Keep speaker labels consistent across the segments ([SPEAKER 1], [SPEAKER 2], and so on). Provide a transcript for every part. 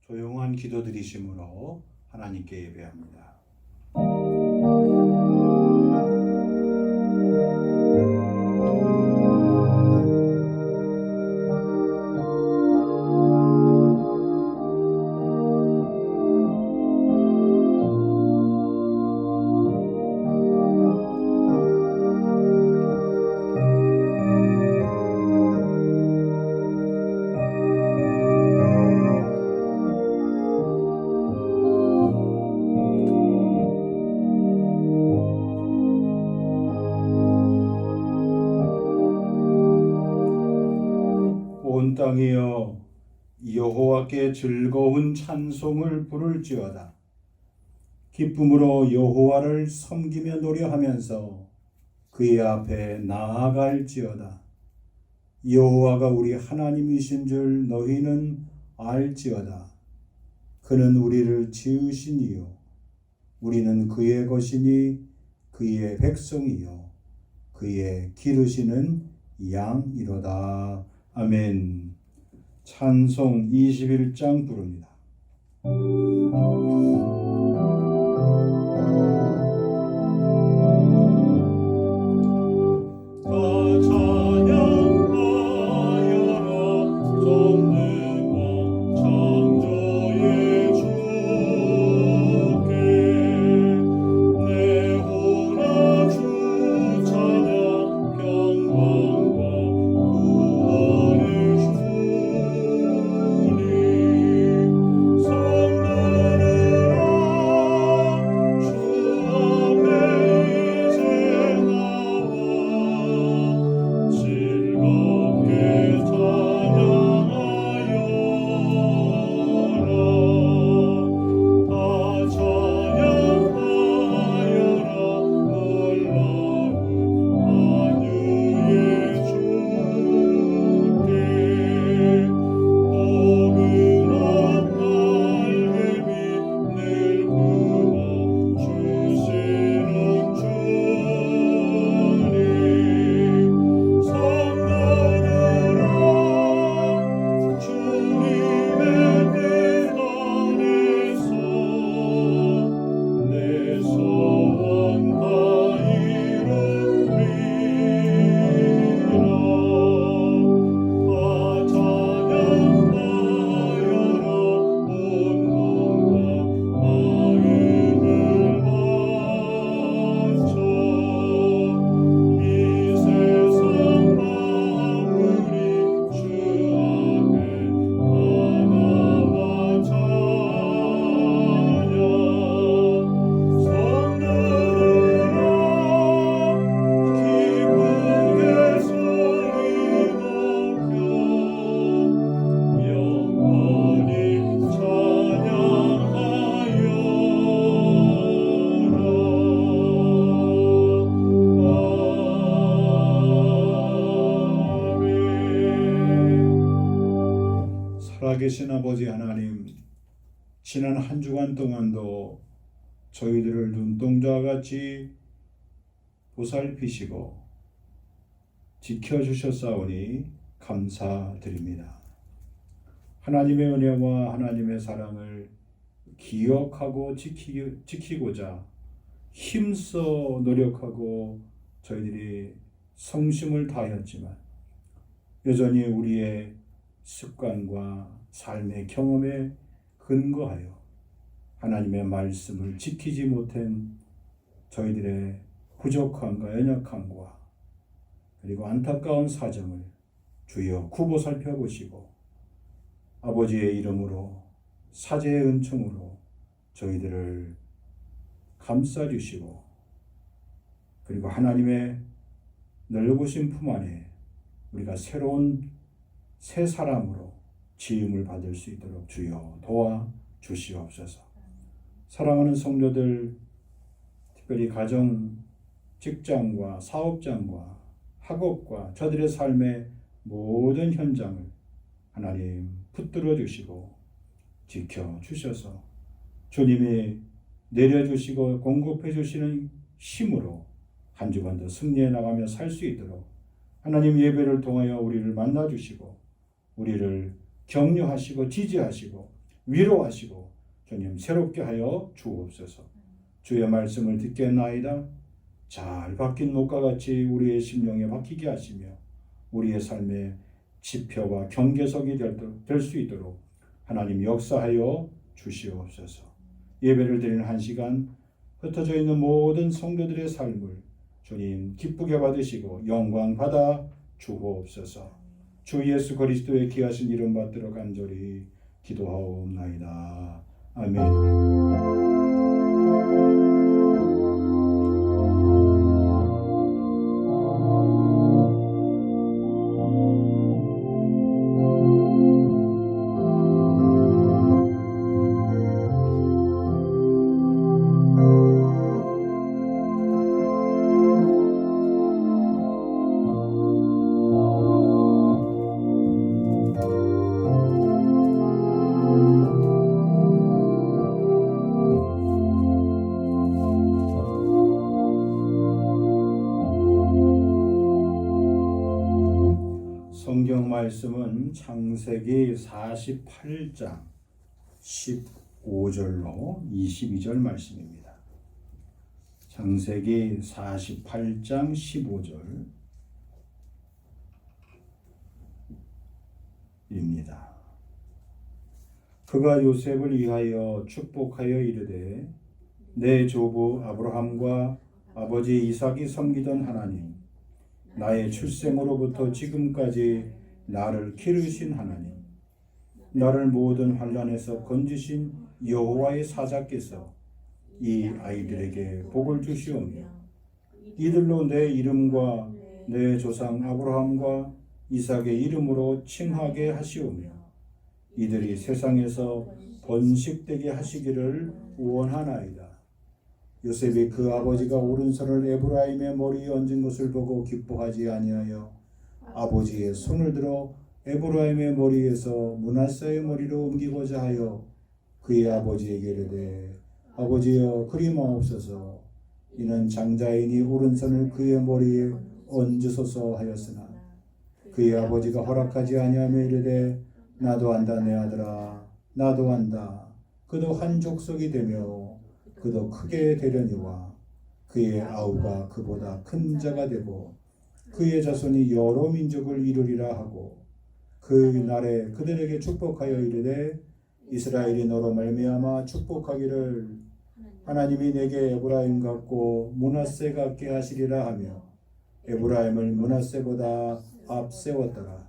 [SPEAKER 1] 조용한 기도 드리심으로 하나님께 예배합니다. 온 땅이여 여호와께 즐거운 찬송을 부를지어다. 기쁨으로 여호와를 섬기며 노래하면서 그의 앞에 나아갈지어다. 여호와가 우리 하나님이신 줄 너희는 알지어다. 그는 우리를 지으시니요 우리는 그의 것이니 그의 백성이요 그의 기르시는 양이로다. 아멘. 찬송 21장 부릅니다. 살아계신 아버지 하나님, 지난 한 주간 동안도 저희들을 눈동자와 같이 보살피시고 지켜주셨사오니 감사드립니다. 하나님의 은혜와 하나님의 사랑을 기억하고 지키고자 힘써 노력하고 저희들이 성심을 다하였지만 여전히 우리의 습관과 삶의 경험에 근거하여 하나님의 말씀을 지키지 못한 저희들의 부족함과 연약함과 그리고 안타까운 사정을 주여 굽어 살펴보시고 아버지의 이름으로 사제의 은총으로 저희들을 감싸주시고 그리고 하나님의 넓으신 품 안에 우리가 새로운 새 사람으로 지음을 받을 수 있도록 주여 도와 주시옵소서. 사랑하는 성도들, 특별히 가정, 직장과 사업장과 학업과 저들의 삶의 모든 현장을 하나님 붙들어 주시고 지켜 주셔서 주님이 내려주시고 공급해 주시는 힘으로 한 주간도 승리해 나가며 살 수 있도록 하나님 예배를 통하여 우리를 만나 주시고 우리를 격려하시고 지지하시고 위로하시고 주님 새롭게 하여 주옵소서. 주의 말씀을 듣겠나이다. 잘 박힌 목과 같이 우리의 심령에 박히게 하시며 우리의 삶의 지표와 경계석이 될 수 있도록 하나님 역사하여 주시옵소서. 예배를 드리는 한 시간 흩어져 있는 모든 성도들의 삶을 주님 기쁘게 받으시고 영광 받아 주옵소서. 주 예수 그리스도의 귀하신 이름 받들어 간절히 기도하옵나이다. 아멘. 성경 말씀은 창세기 48장 15절로 22절 말씀입니다. 창세기 48장 15절입니다. 그가 요셉을 위하여 축복하여 이르되 내 조부 아브라함과 아버지 이삭이 섬기던 하나님, 나의 출생으로부터 지금까지 나를 기르신 하나님, 나를 모든 환난에서 건지신 여호와의 사자께서 이 아이들에게 복을 주시오며 이들로 내 이름과 내 조상 아브라함과 이삭의 이름으로 칭하게 하시오며 이들이 세상에서 번식되게 하시기를 원하나이다. 요셉이 그 아버지가 오른손을 에브라임의 머리에 얹은 것을 보고 기뻐하지 아니하여 아버지의 손을 들어 에브라임의 머리에서 므낫세의 머리로 옮기고자 하여 그의 아버지에게 이르되 아버지여 그리 마옵소서. 이는 장자이니 오른손을 그의 머리에 얹으소서 하였으나 그의 아버지가 허락하지 아니하며 이르되 나도 안다 내 아들아, 나도 안다. 그도 한 족속이 되며 그도 크게 되려니와 그의 아우가 그보다 큰 자가 되고 그의 자손이 여러 민족을 이루리라 하고 그 날에 그들에게 축복하여 이르되 이스라엘이 너로 말미암아 축복하기를 하나님이 내게 에브라임 같고 므낫세 같게 하시리라 하며 에브라임을 므낫세보다 앞세웠더라.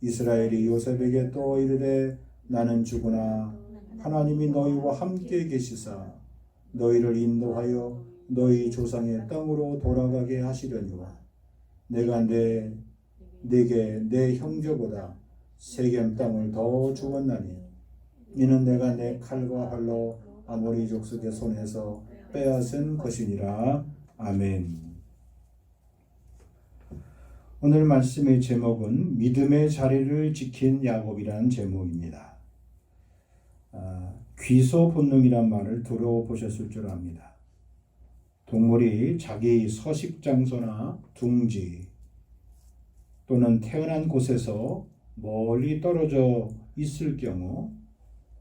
[SPEAKER 1] 이스라엘이 요셉에게 또 이르되 나는 죽으나 하나님이 너희와 함께 계시사 너희를 인도하여 너희 조상의 땅으로 돌아가게 하시려니와 내가 내게 내 형제보다 세겜 땅을 더 주었나니 이는 내가 내 칼과 활로 아모리 족속의 손에서 빼앗은 것이니라. 아멘. 오늘 말씀의 제목은 믿음의 자리를 지킨 야곱이라는 제목입니다. 귀소 본능이란 말을 들어보셨을 줄 압니다. 동물이 자기 서식 장소나 둥지 또는 태어난 곳에서 멀리 떨어져 있을 경우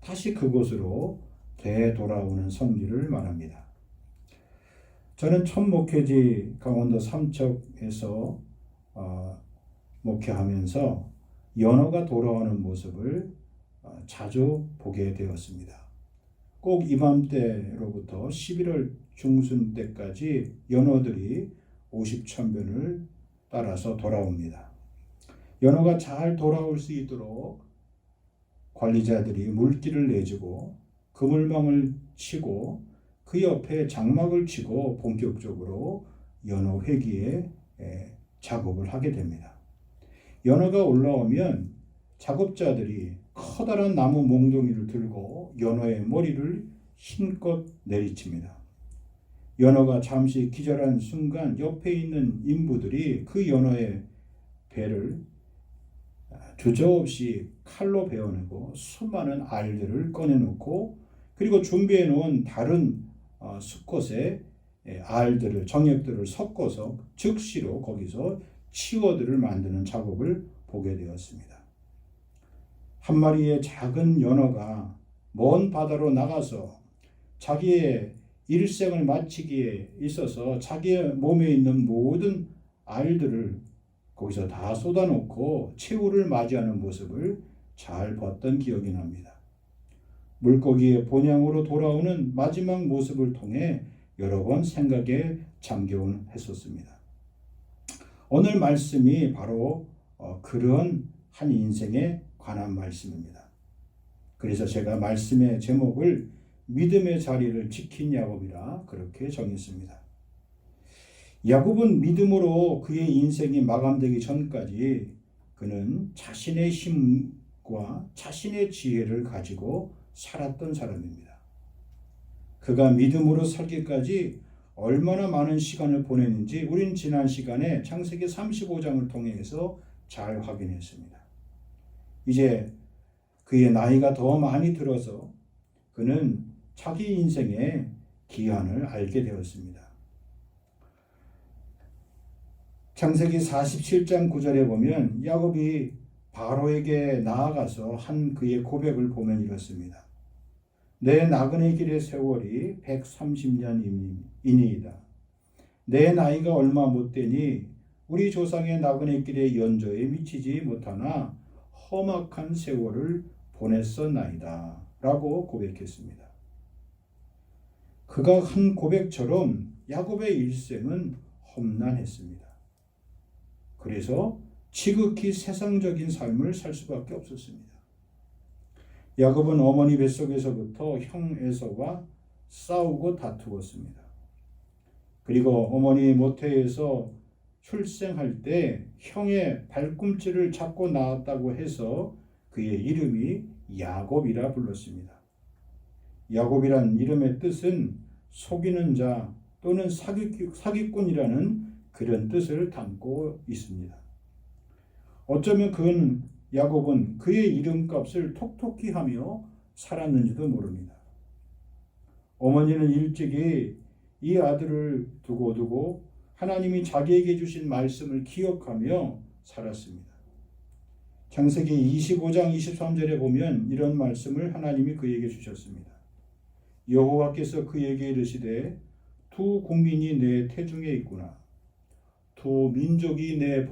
[SPEAKER 1] 다시 그곳으로 되돌아오는 성질을 말합니다. 저는 첫 목회지 강원도 삼척에서 목회하면서 연어가 돌아오는 모습을 자주 보게 되었습니다. 꼭 이맘때로부터 11월 중순 때까지 연어들이 50,000변을 따라서 돌아옵니다. 연어가 잘 돌아올 수 있도록 관리자들이 물길을 내주고 그물망을 치고 그 옆에 장막을 치고 본격적으로 연어 회기에 작업을 하게 됩니다. 연어가 올라오면 작업자들이 커다란 나무 몽둥이를 들고 연어의 머리를 힘껏 내리칩니다. 연어가 잠시 기절한 순간 옆에 있는 인부들이 그 연어의 배를 주저없이 칼로 베어내고 수많은 알들을 꺼내놓고 그리고 준비해 놓은 다른 수컷의 알들을 정액들을 섞어서 즉시로 거기서 치워들을 만드는 작업을 보게 되었습니다. 한 마리의 작은 연어가 먼 바다로 나가서 자기의 일생을 마치기에 있어서 자기의 몸에 있는 모든 알들을 거기서 다 쏟아놓고 최후를 맞이하는 모습을 잘 봤던 기억이 납니다. 물고기의 본향으로 돌아오는 마지막 모습을 통해 여러 번 생각에 잠겨온 했었습니다. 오늘 말씀이 바로 그런 한 인생에 관한 말씀입니다. 그래서 제가 말씀의 제목을 믿음의 자리를 지킨 야곱이라 그렇게 정했습니다. 야곱은 믿음으로 그의 인생이 마감되기 전까지 그는 자신의 힘과 자신의 지혜를 가지고 살았던 사람입니다. 그가 믿음으로 살기까지 얼마나 많은 시간을 보냈는지 우린 지난 시간에 창세기 35장을 통해서 잘 확인했습니다. 이제 그의 나이가 더 많이 들어서 그는 자기 인생의 기한을 알게 되었습니다. 창세기 47장 9절에 보면 야곱이 바로에게 나아가서 한 그의 고백을 보면 이렇습니다. 내 나그네 길의 세월이 130년이니이다. 내 나이가 얼마 못되니 우리 조상의 나그네 길의 연조에 미치지 못하나 험악한 세월을 보냈었나이다 라고 고백했습니다. 그가 한 고백처럼 야곱의 일생은 험난했습니다. 그래서 지극히 세상적인 삶을 살 수밖에 없었습니다. 야곱은 어머니 뱃속에서부터 형 에서와 싸우고 다투었습니다. 그리고 어머니 모태에서 출생할 때 형의 발꿈치를 잡고 낳았다고 해서 그의 이름이 야곱이라 불렀습니다. 야곱이란 이름의 뜻은 속이는 자 또는 사기꾼이라는 그런 뜻을 담고 있습니다. 어쩌면 야곱은 그의 이름값을 톡톡히 하며 살았는지도 모릅니다. 어머니는 일찍이 이 아들을 두고 하나님이 자기에게 주신 말씀을 기억하며 살았습니다. 창세기 25장 23절에 보면 이런 말씀을 하나님이 그에게 주셨습니다. 여호와께서 그에게 이르시되 두 국민이 내 태중에 있구나. 두 민족이 내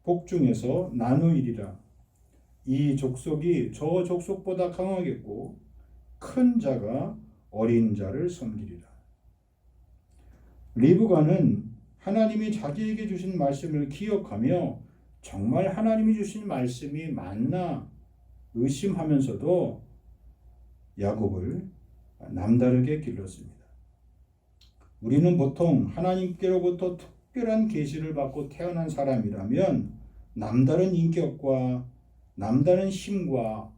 [SPEAKER 1] 복중에서 나누이리라. 이 족속이 저 족속보다 강하겠고 큰 자가 어린 자를 섬기리라. 리브가는 하나님이 자기에게 주신 말씀을 기억하며 정말 하나님이 주신 말씀이 맞나 의심하면서도 야곱을 남다르게 길렀습니다. 우리는 보통 하나님께로부터 특별한 계시를 받고 태어난 사람이라면 남다른 인격과 남다른 힘과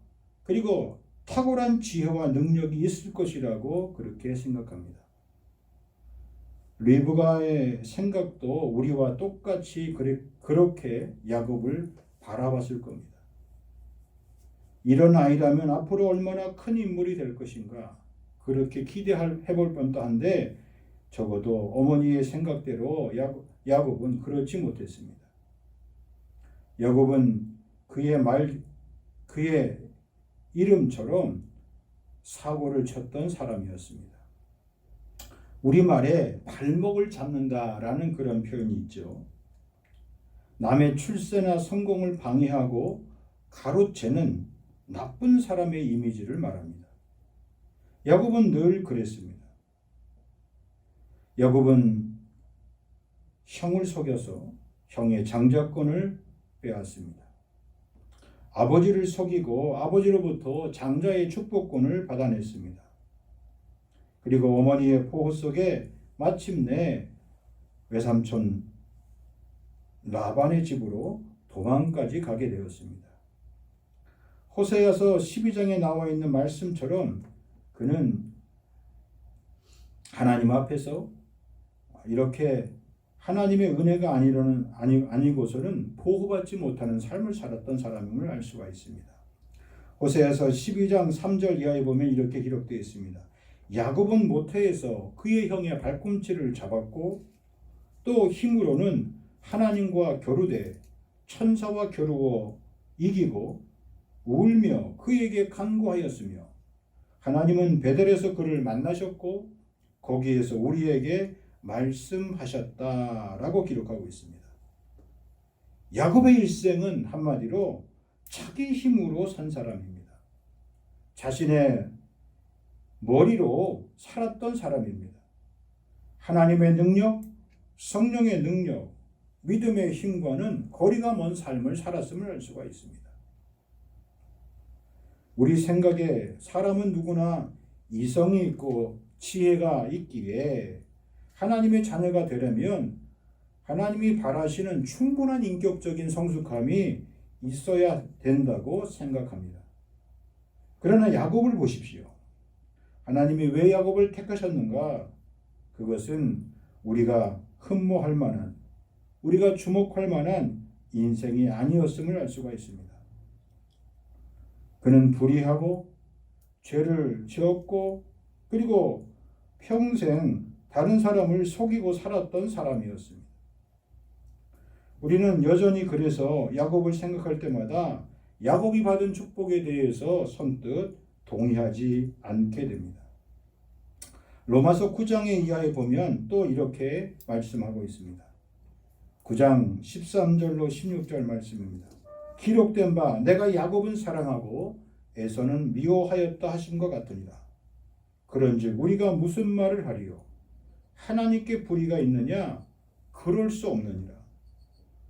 [SPEAKER 1] 그리고 탁월한 지혜와 능력이 있을 것이라고 그렇게 생각합니다. 리브가의 생각도 우리와 똑같이 그렇게 야곱을 바라봤을 겁니다. 이런 아이라면 앞으로 얼마나 큰 인물이 될 것인가 그렇게 기대해볼 뻔도 한데 적어도 어머니의 생각대로 야곱은 그렇지 못했습니다. 야곱은 그의 이름처럼 사고를 쳤던 사람이었습니다. 우리말에 발목을 잡는다라는 그런 표현이 있죠. 남의 출세나 성공을 방해하고 가로채는 나쁜 사람의 이미지를 말합니다. 야곱은 늘 그랬습니다. 야곱은 형을 속여서 형의 장자권을 빼앗습니다. 아버지를 속이고 아버지로부터 장자의 축복권을 받아냈습니다. 그리고 어머니의 포호 속에 마침내 외삼촌 라반의 집으로 도망까지 가게 되었습니다. 호세아서 12장에 나와 있는 말씀처럼 그는 하나님 앞에서 이렇게 하나님의 은혜가 아니고서는 보호받지 못하는 삶을 살았던 사람임을 알 수가 있습니다. 호세아서 12장 3절 이하에 보면 이렇게 기록되어 있습니다. 야곱은 모태에서 그의 형의 발꿈치를 잡았고 또 힘으로는 하나님과 겨루되 천사와 겨루어 이기고 울며 그에게 간구하였으며 하나님은 베델에서 그를 만나셨고 거기에서 우리에게 말씀하셨다라고 기록하고 있습니다. 야곱의 일생은 한마디로 자기 힘으로 산 사람입니다. 자신의 머리로 살았던 사람입니다. 하나님의 능력, 성령의 능력, 믿음의 힘과는 거리가 먼 삶을 살았음을 알 수가 있습니다. 우리 생각에 사람은 누구나 이성이 있고 지혜가 있기에 하나님의 자녀가 되려면 하나님이 바라시는 충분한 인격적인 성숙함이 있어야 된다고 생각합니다. 그러나 야곱을 보십시오. 하나님이 왜 야곱을 택하셨는가? 그것은 우리가 흠모할 만한, 우리가 주목할 만한 인생이 아니었음을 알 수가 있습니다. 그는 불의하고 죄를 지었고 그리고 평생 다른 사람을 속이고 살았던 사람이었습니다. 우리는 여전히 그래서 야곱을 생각할 때마다 야곱이 받은 축복에 대해서 선뜻 동의하지 않게 됩니다. 로마서 9장의 이하에 보면 또 이렇게 말씀하고 있습니다. 9장 13절로 16절 말씀입니다. 기록된 바 내가 야곱은 사랑하고 에서는 미워하였다 하심과 같으니라. 그런즉 우리가 무슨 말을 하리요? 하나님께 불의가 있느냐? 그럴 수 없느니라.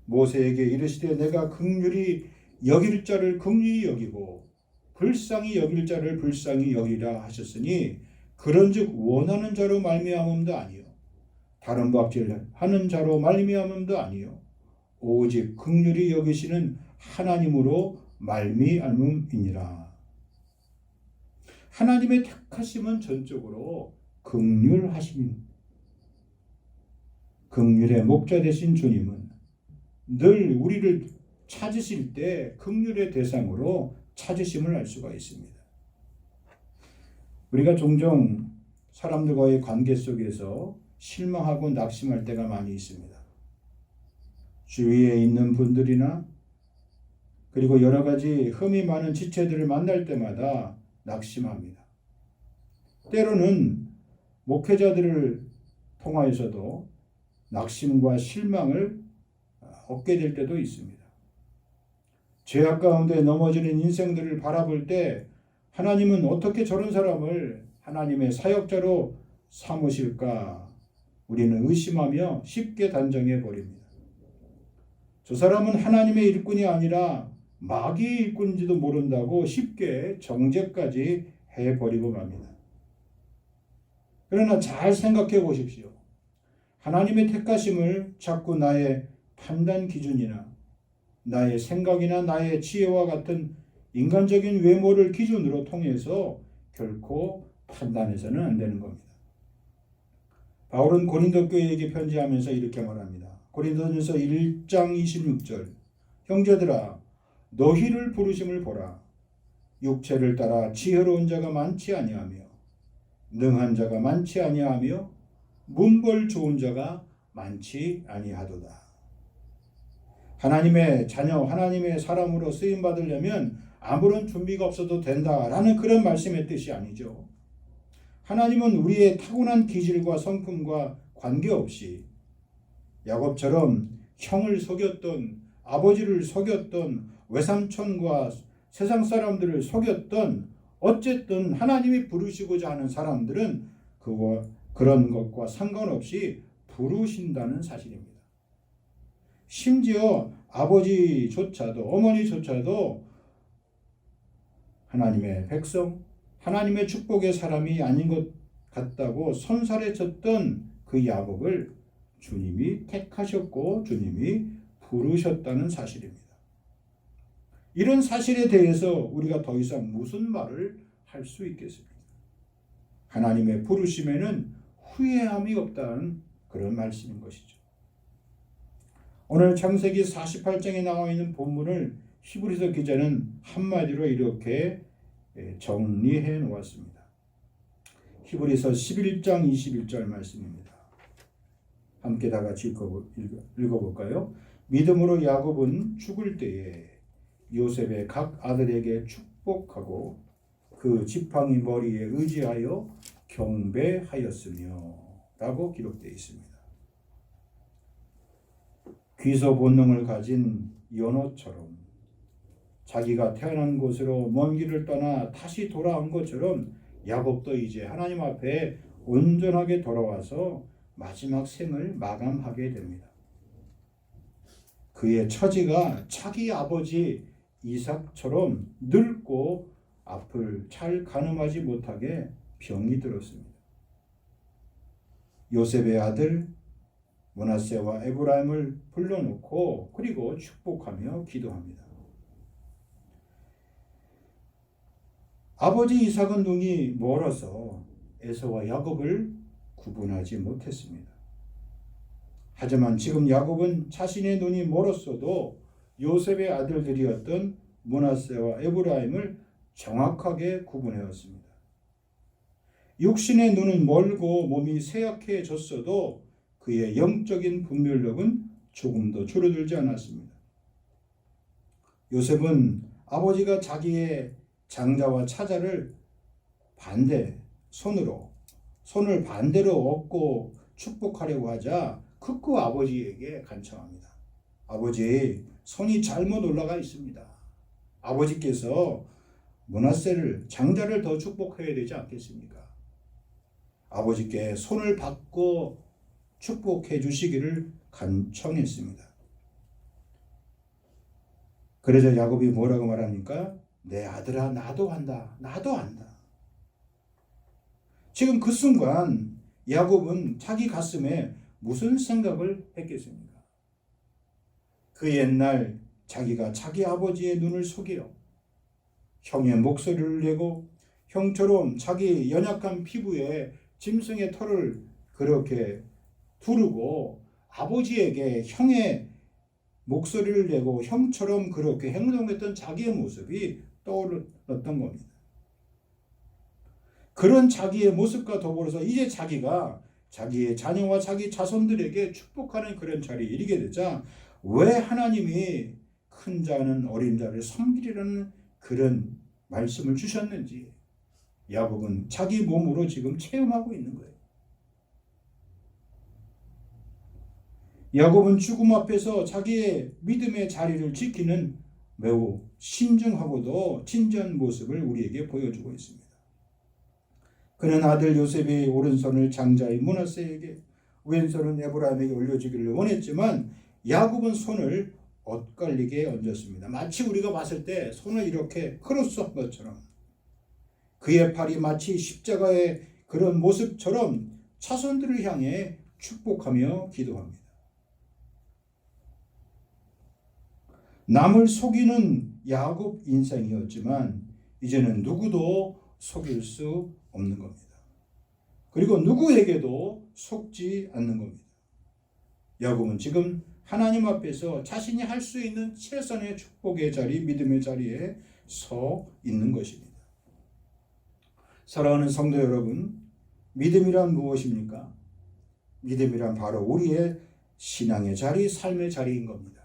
[SPEAKER 1] 모세에게 이르시되 내가 긍휼히 여길 자를 긍휼히 여기고 불쌍히 여길 자를 불쌍히 여기라 하셨으니 그런즉 원하는 자로 말미암음도 아니요 다른 박질하는 자로 말미암음도 아니요 오직 긍휼히 여기시는 하나님으로 말미암음이니라. 하나님의 택하심은 전적으로 긍휼하심입니다. 긍휼의 목자 되신 주님은 늘 우리를 찾으실 때 긍휼의 대상으로 찾으심을 알 수가 있습니다. 우리가 종종 사람들과의 관계 속에서 실망하고 낙심할 때가 많이 있습니다. 주위에 있는 분들이나 그리고 여러 가지 흠이 많은 지체들을 만날 때마다 낙심합니다. 때로는 목회자들을 통하여서도 낙심과 실망을 얻게 될 때도 있습니다. 죄악 가운데 넘어지는 인생들을 바라볼 때 하나님은 어떻게 저런 사람을 하나님의 사역자로 삼으실까? 우리는 의심하며 쉽게 단정해 버립니다. 저 사람은 하나님의 일꾼이 아니라 마귀의 일꾼인지도 모른다고 쉽게 정죄까지 해버리고 맙니다. 그러나 잘 생각해 보십시오. 하나님의 택하심을 자꾸 나의 판단 기준이나 나의 생각이나 나의 지혜와 같은 인간적인 외모를 기준으로 통해서 결코 판단해서는 안 되는 겁니다. 바울은 고린도 교회에게 편지하면서 이렇게 말합니다. 고린도전서 1장 26절 형제들아 너희를 부르심을 보라. 육체를 따라 지혜로운 자가 많지 아니하며 능한 자가 많지 아니하며 문벌 좋은 자가 많지 아니하도다. 하나님의 자녀, 하나님의 사람으로 쓰임 받으려면 아무런 준비가 없어도 된다라는 그런 말씀의 뜻이 아니죠. 하나님은 우리의 타고난 기질과 성품과 관계없이 야곱처럼 형을 속였던 아버지를 속였던 외삼촌과 세상 사람들을 속였던 어쨌든 하나님이 부르시고자 하는 사람들은 그런 것과 상관없이 부르신다는 사실입니다. 심지어 아버지조차도 어머니조차도 하나님의 백성, 하나님의 축복의 사람이 아닌 것 같다고 손살에 쳤던 그 야곱을 주님이 택하셨고 주님이 부르셨다는 사실입니다. 이런 사실에 대해서 우리가 더 이상 무슨 말을 할 수 있겠습니까? 하나님의 부르심에는 후회함이 없다는 그런 말씀인 것이죠. 오늘 창세기 48장에 나와 있는 본문을 히브리서 기자는 한마디로 이렇게 정리해 놓았습니다. 히브리서 11장 21절 말씀입니다. 함께 다 같이 읽어볼까요? 믿음으로 야곱은 죽을 때에 요셉의 각 아들에게 축복하고 그 지팡이 머리에 의지하여 경배하였으며 라고 기록되어 있습니다. 귀소 본능을 가진 연호처럼 자기가 태어난 곳으로 먼 길을 떠나 다시 돌아온 것처럼 야곱도 이제 하나님 앞에 온전하게 돌아와서 마지막 생을 마감하게 됩니다. 그의 처지가 자기 아버지 이삭처럼 늙고 앞을 잘 가늠하지 못하게 병이 들었습니다. 요셉의 아들 므낫세와 에브라임을 불러놓고 그리고 축복하며 기도합니다. 아버지 이삭은 눈이 멀어서 에서와 야곱을 구분하지 못했습니다. 하지만 지금 야곱은 자신의 눈이 멀었어도 요셉의 아들들이었던 므낫세와 에브라임을 정확하게 구분해왔습니다. 육신의 눈은 멀고 몸이 쇠약해졌어도 그의 영적인 분별력은 조금도 줄어들지 않았습니다. 요셉은 아버지가 자기의 장자와 차자를 손을 반대로 얻고 축복하려고 하자 극구 아버지에게 간청합니다. 아버지, 손이 잘못 올라가 있습니다. 아버지께서 므낫세를 장자를 더 축복해야 되지 않겠습니까? 아버지께 손을 받고 축복해 주시기를 간청했습니다. 그러자 야곱이 뭐라고 말합니까? 내 아들아, 나도 한다. 나도 안다. 지금 그 순간 야곱은 자기 가슴에 무슨 생각을 했겠습니까? 그 옛날 자기가 자기 아버지의 눈을 속여 형의 목소리를 내고 형처럼 자기 연약한 피부에 짐승의 털을 그렇게 두르고 아버지에게 형의 목소리를 내고 형처럼 그렇게 행동했던 자기의 모습이 떠올랐던 겁니다. 그런 자기의 모습과 더불어서 이제 자기가 자기의 자녀와 자기 자손들에게 축복하는 그런 자리에 이르게 되자 왜 하나님이 큰 자는 어린 자를 섬기리라는 그런 말씀을 주셨는지 야곱은 자기 몸으로 지금 체험하고 있는 거예요. 야곱은 죽음 앞에서 자기의 믿음의 자리를 지키는 매우 신중하고도 진지한 모습을 우리에게 보여주고 있습니다. 그는 아들 요셉이 오른손을 장자인 므낫세에게 왼손은 에브라임에게 올려주기를 원했지만 야곱은 손을 엇갈리게 얹었습니다. 마치 우리가 봤을 때 손을 이렇게 크로스한 것처럼 그의 팔이 마치 십자가의 그런 모습처럼 자손들을 향해 축복하며 기도합니다. 남을 속이는 야곱 인생이었지만 이제는 누구도 속일 수 없는 겁니다. 그리고 누구에게도 속지 않는 겁니다. 야곱은 지금 하나님 앞에서 자신이 할 수 있는 최선의 축복의 자리, 믿음의 자리에 서 있는 것입니다. 사랑하는 성도 여러분, 믿음이란 무엇입니까? 믿음이란 바로 우리의 신앙의 자리, 삶의 자리인 겁니다.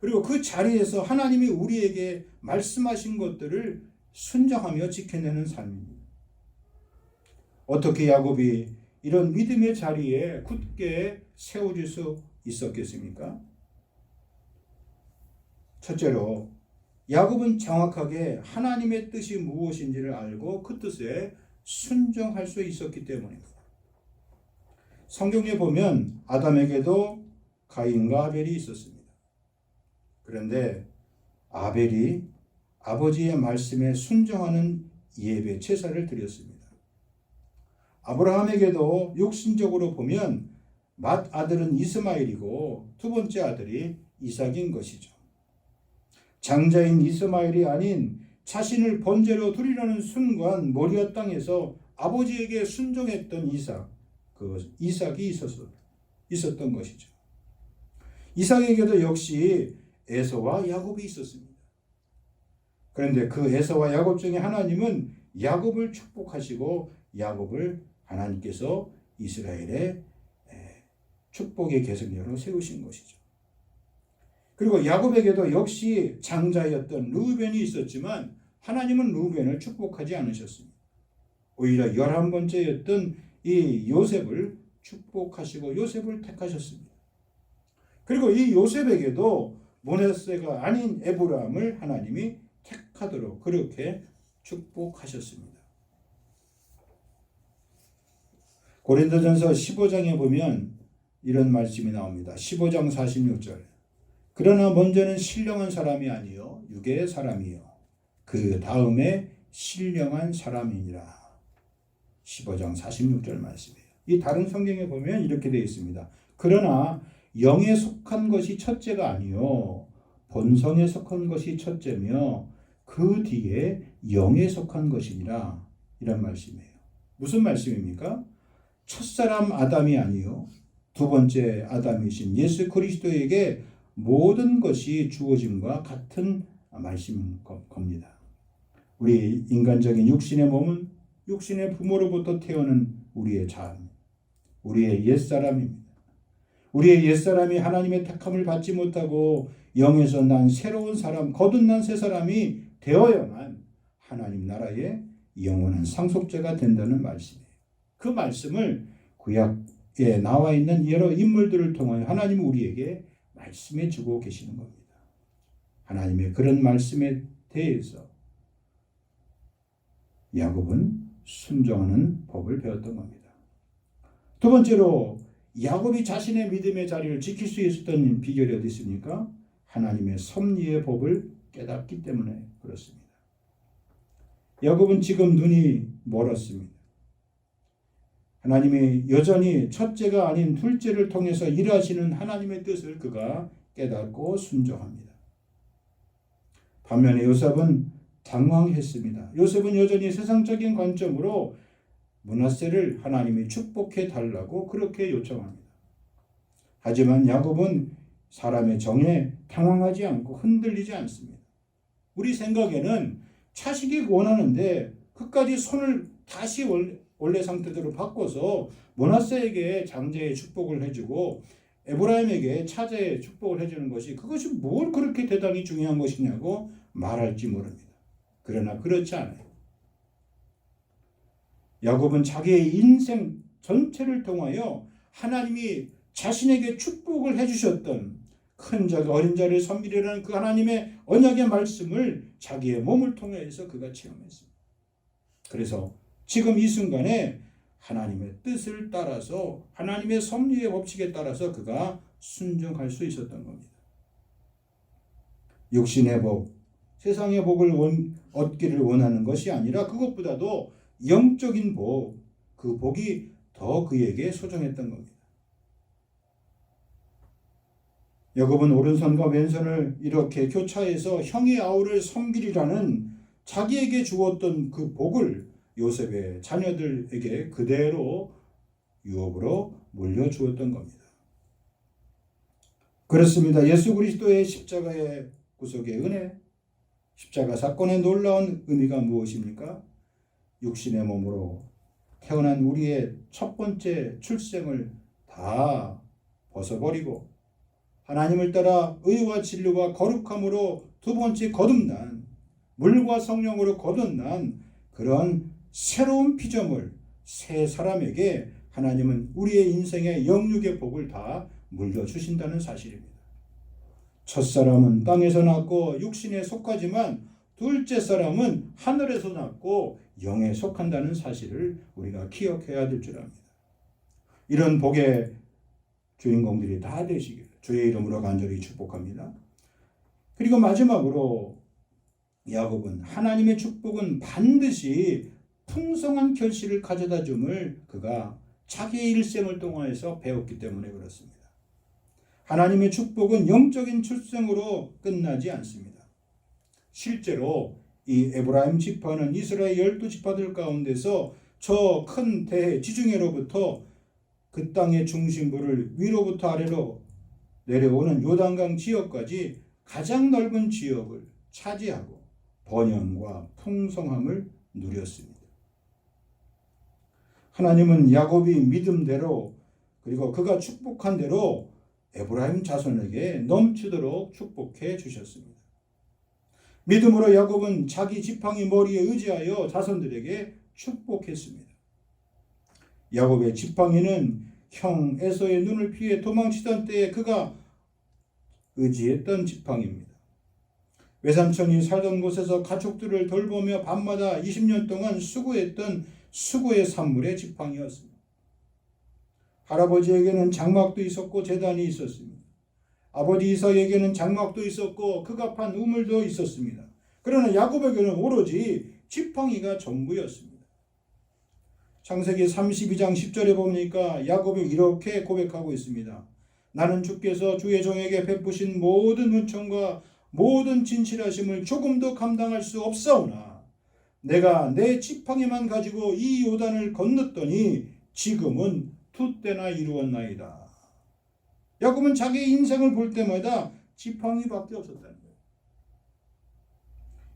[SPEAKER 1] 그리고 그 자리에서 하나님이 우리에게 말씀하신 것들을 순종하며 지켜내는 삶입니다. 어떻게 야곱이 이런 믿음의 자리에 굳게 세워질 수 있었겠습니까? 첫째로 야곱은 정확하게 하나님의 뜻이 무엇인지를 알고 그 뜻에 순종할 수 있었기 때문입니다. 성경에 보면 아담에게도 가인과 아벨이 있었습니다. 그런데 아벨이 아버지의 말씀에 순종하는 예배 제사를 드렸습니다. 아브라함에게도 육신적으로 보면 맏 아들은 이스마엘이고 두 번째 아들이 이삭인 것이죠. 장자인 이스마엘이 아닌 자신을 번제로 드리려는 순간 모리아 땅에서 아버지에게 순종했던 이삭이 있었던 것이죠. 이삭에게도 역시 에서와 야곱이 있었습니다. 그런데 그 에서와 야곱 중에 하나님은 야곱을 축복하시고 야곱을 하나님께서 이스라엘의 축복의 계승자로 세우신 것이죠. 그리고 야곱에게도 역시 장자였던 르우벤이 있었지만 하나님은 르우벤을 축복하지 않으셨습니다. 오히려 11번째였던 이 요셉을 축복하시고 요셉을 택하셨습니다. 그리고 이 요셉에게도 므낫세가 아닌 에브라임을 하나님이 택하도록 그렇게 축복하셨습니다. 고린도전서 15장에 보면 이런 말씀이 나옵니다. 15장 46절. 그러나 먼저는 신령한 사람이 아니요 육의 사람이요 그 다음에 신령한 사람이니라. 15장 46절 말씀이에요. 이 다른 성경에 보면 이렇게 되어 있습니다. 그러나 영에 속한 것이 첫째가 아니요 본성에 속한 것이 첫째며 그 뒤에 영에 속한 것이니라. 이런 말씀이에요. 무슨 말씀입니까? 첫사람 아담이 아니요 두 번째 아담이신 예수 그리스도에게 모든 것이 주어짐과 같은 말씀인 겁니다. 우리 인간적인 육신의 몸은 육신의 부모로부터 태어난 우리의 자아입니다. 우리의 옛사람입니다. 우리의 옛사람이 하나님의 택함을 받지 못하고 영에서 난 새로운 사람, 거듭난 새 사람이 되어야만 하나님 나라의 영원한 상속자가 된다는 말씀이에요. 그 말씀을 구약에 나와 있는 여러 인물들을 통하여 하나님은 우리에게 말씀해 주고 계시는 겁니다. 하나님의 그런 말씀에 대해서 야곱은 순종하는 법을 배웠던 겁니다. 두 번째로 야곱이 자신의 믿음의 자리를 지킬 수 있었던 비결이 어디 있습니까? 하나님의 섭리의 법을 깨닫기 때문에 그렇습니다. 야곱은 지금 눈이 멀었습니다. 하나님이 여전히 첫째가 아닌 둘째를 통해서 일하시는 하나님의 뜻을 그가 깨닫고 순종합니다. 반면에 요셉은 당황했습니다. 요셉은 여전히 세상적인 관점으로 므낫세를 하나님이 축복해 달라고 그렇게 요청합니다. 하지만 야곱은 사람의 정에 당황하지 않고 흔들리지 않습니다. 우리 생각에는 차식이 원하는데 끝까지 손을 다시 원래 상태대로 바꿔서 므낫세에게 장자의 축복을 해주고 에브라임에게 차자의 축복을 해주는 것이 그것이 뭘 그렇게 대단히 중요한 것이냐고 말할지 모릅니다. 그러나 그렇지 않아요. 야곱은 자기의 인생 전체를 통하여 하나님이 자신에게 축복을 해주셨던 큰 자가 어린 자를 섬기려는 그 하나님의 언약의 말씀을 자기의 몸을 통해서 그가 체험했습니다. 그래서 지금 이 순간에 하나님의 뜻을 따라서 하나님의 섭리의 법칙에 따라서 그가 순종할 수 있었던 겁니다. 육신의 복, 세상의 복을 얻기를 원하는 것이 아니라 그것보다도 영적인 복, 그 복이 더 그에게 소중했던 겁니다. 야곱은 오른손과 왼손을 이렇게 교차해서 형의 아우를 섬기리라는 자기에게 주었던 그 복을 요셉의 자녀들에게 그대로 유업으로 물려주었던 겁니다. 그렇습니다. 예수 그리스도의 십자가의 구속의 은혜, 십자가 사건의 놀라운 의미가 무엇입니까? 육신의 몸으로 태어난 우리의 첫 번째 출생을 다 벗어버리고 하나님을 따라 의와 진리와 거룩함으로 두 번째 거듭난 물과 성령으로 거듭난 그런 새로운 피조물 새 사람에게 하나님은 우리의 인생의 영육의 복을 다 물려주신다는 사실입니다. 첫사람은 땅에서 났고 육신에 속하지만 둘째 사람은 하늘에서 났고 영에 속한다는 사실을 우리가 기억해야 될 줄 압니다. 이런 복의 주인공들이 다 되시기를 주의 이름으로 간절히 축복합니다. 그리고 마지막으로 야곱은 하나님의 축복은 반드시 풍성한 결실을 가져다 줌을 그가 자기의 일생을 통해서 배웠기 때문에 그렇습니다. 하나님의 축복은 영적인 출생으로 끝나지 않습니다. 실제로 이 에브라임 지파는 이스라엘 12지파들 가운데서 저 큰 대지중해로부터 그 땅의 중심부를 위로부터 아래로 내려오는 요단강 지역까지 가장 넓은 지역을 차지하고 번영과 풍성함을 누렸습니다. 하나님은 야곱이 믿음대로 그리고 그가 축복한 대로 에브라임 자손에게 넘치도록 축복해 주셨습니다. 믿음으로 야곱은 자기 지팡이 머리에 의지하여 자손들에게 축복했습니다. 야곱의 지팡이는 형 에서의 눈을 피해 도망치던 때에 그가 의지했던 지팡이입니다. 외삼촌이 살던 곳에서 가족들을 돌보며 밤마다 20년 동안 수고했던 수고의 산물의 지팡이였습니다. 할아버지에게는 장막도 있었고 제단이 있었습니다. 아버지 이삭에게는 장막도 있었고 그가 판 우물도 있었습니다. 그러나 야곱에게는 오로지 지팡이가 전부였습니다. 창세기 32장 10절에 보니까 야곱이 이렇게 고백하고 있습니다. 나는 주께서 주의 종에게 베푸신 모든 은총과 모든 진실하심을 조금도 감당할 수 없사오나 내가 내 지팡이만 가지고 이 요단을 건넜더니 지금은 두 때나 이루었나이다. 야곱은 자기 인생을 볼 때마다 지팡이밖에 없었다는 거예요.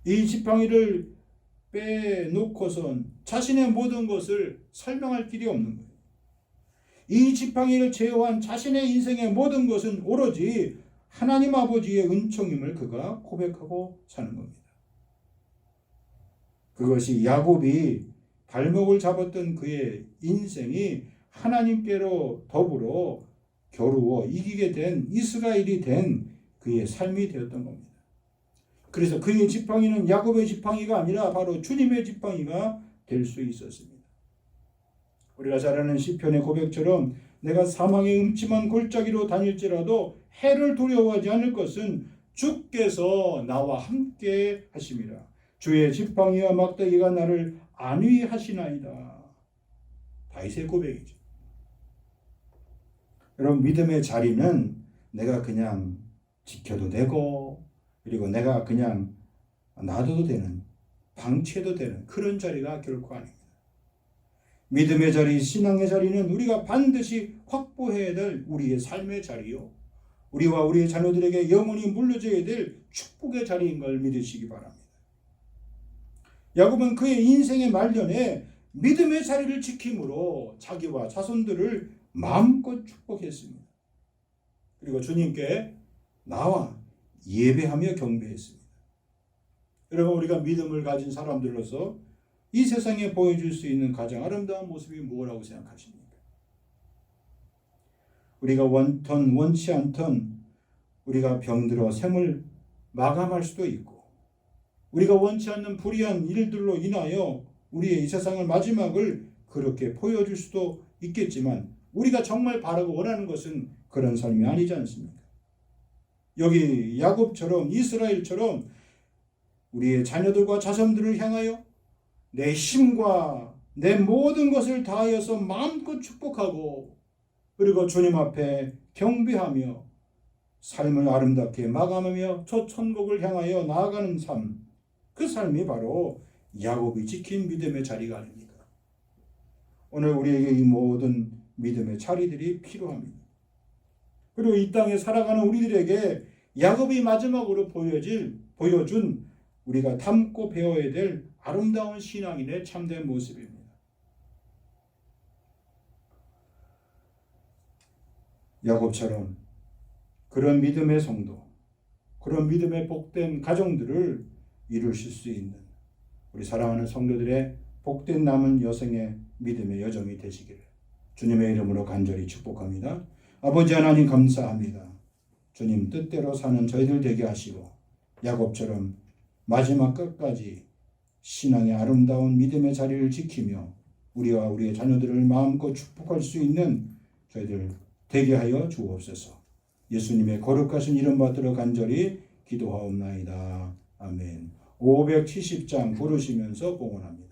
[SPEAKER 1] 이 지팡이를 빼놓고선 자신의 모든 것을 설명할 길이 없는 거예요. 이 지팡이를 제어한 자신의 인생의 모든 것은 오로지 하나님 아버지의 은총임을 그가 고백하고 사는 겁니다. 그것이 야곱이 발목을 잡았던 그의 인생이 하나님께로 더불어 겨루어 이기게 된 이스라엘이 된 그의 삶이 되었던 겁니다. 그래서 그의 지팡이는 야곱의 지팡이가 아니라 바로 주님의 지팡이가 될 수 있었습니다. 우리가 잘 아는 시편의 고백처럼 내가 사망의 음침한 골짜기로 다닐지라도 해를 두려워하지 않을 것은 주께서 나와 함께 하심이라. 주의 지팡이와 막대기가 나를 안위하시나이다. 다윗의 고백이죠. 여러분, 믿음의 자리는 내가 그냥 지켜도 되고 그리고 내가 그냥 놔둬도 되는, 방치해도 되는 그런 자리가 결코 아닙니다. 믿음의 자리, 신앙의 자리는 우리가 반드시 확보해야 될 우리의 삶의 자리요, 우리와 우리의 자녀들에게 영원히 물려줘야 될 축복의 자리인 걸 믿으시기 바랍니다. 야곱은 그의 인생의 말년에 믿음의 자리를 지킴으로 자기와 자손들을 마음껏 축복했습니다. 그리고 주님께 나와 예배하며 경배했습니다. 여러분, 우리가 믿음을 가진 사람들로서 이 세상에 보여줄 수 있는 가장 아름다운 모습이 뭐라고 생각하십니까? 우리가 원턴 원치 않던 우리가 병들어 생을 마감할 수도 있고, 우리가 원치 않는 불의한 일들로 인하여 우리의 이 세상의 마지막을 그렇게 보여줄 수도 있겠지만, 우리가 정말 바라고 원하는 것은 그런 삶이 아니지 않습니까? 여기 야곱처럼, 이스라엘처럼 우리의 자녀들과 자손들을 향하여 내 힘과 내 모든 것을 다하여서 마음껏 축복하고, 그리고 주님 앞에 경배하며 삶을 아름답게 마감하며 저 천국을 향하여 나아가는 삶, 그 삶이 바로 야곱이 지킨 믿음의 자리가 아닙니까? 오늘 우리에게 이 모든 믿음의 자리들이 필요합니다. 그리고 이 땅에 살아가는 우리들에게 야곱이 마지막으로 보여준 우리가 닮고 배워야 될 아름다운 신앙인의 참된 모습입니다. 야곱처럼 그런 믿음의 성도, 그런 믿음의 복된 가정들을 이루실 수 있는 우리 사랑하는 성도들의 복된 남은 여성의 믿음의 여정이 되시기를 주님의 이름으로 간절히 축복합니다. 아버지 하나님, 감사합니다. 주님 뜻대로 사는 저희들 되게 하시고, 야곱처럼 마지막 끝까지 신앙의 아름다운 믿음의 자리를 지키며 우리와 우리의 자녀들을 마음껏 축복할 수 있는 저희들 되게 하여 주옵소서. 예수님의 거룩하신 이름 받들어 간절히 기도하옵나이다. 아멘. 570장 부르시면서 봉헌합니다.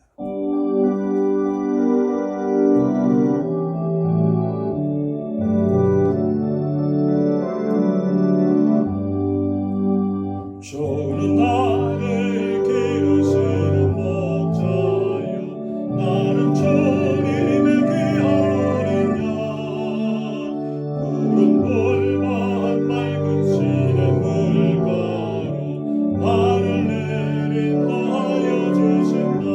[SPEAKER 2] 주는 나를 기르시는 목자여, 나는 주님의 귀한 어린 양. 푸른 볼만 맑은 시냇 물가로 나를 내린하여 주신다.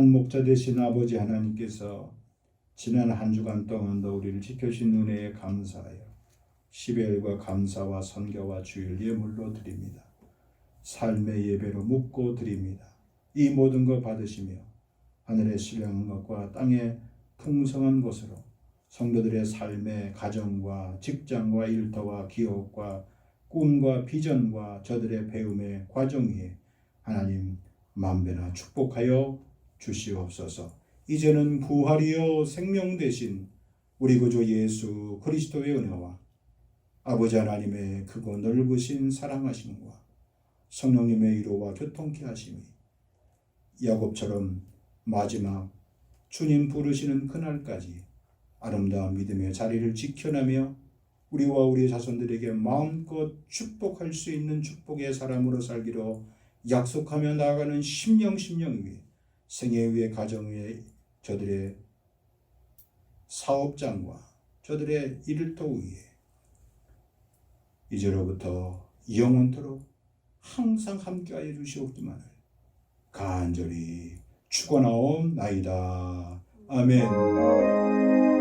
[SPEAKER 1] 선한 목자 되신 아버지 하나님께서 지난 한 주간 동안도 우리를 지켜주신 은혜에 감사하여 시벨과 감사와 선교와 주일 예물로 드립니다. 삶의 예배로 묻고 드립니다. 이 모든 것 받으시며 하늘의 신령한 것과 땅의 풍성한 것으로 성도들의 삶의 가정과 직장과 일터와 기업과 꿈과 비전과 저들의 배움의 과정 위에 하나님 만배나 축복하여 주시옵소서. 이제는 부활이요 생명 되신 우리 구주 예수 그리스도의 은혜와 아버지 하나님의 크고 넓으신 사랑하심과 성령님의 위로와 교통케 하심이 야곱처럼 마지막 주님 부르시는 그날까지 아름다운 믿음의 자리를 지켜나며 우리와 우리 자손들에게 마음껏 축복할 수 있는 축복의 사람으로 살기로 약속하며 나아가는 심령 위에 생애 위에 가정 위에 저들의 사업장과 저들의 일터 위에 이제로부터 영원토록 항상 함께하여 주시옵기만을 간절히 축원하옵나이다. 아멘.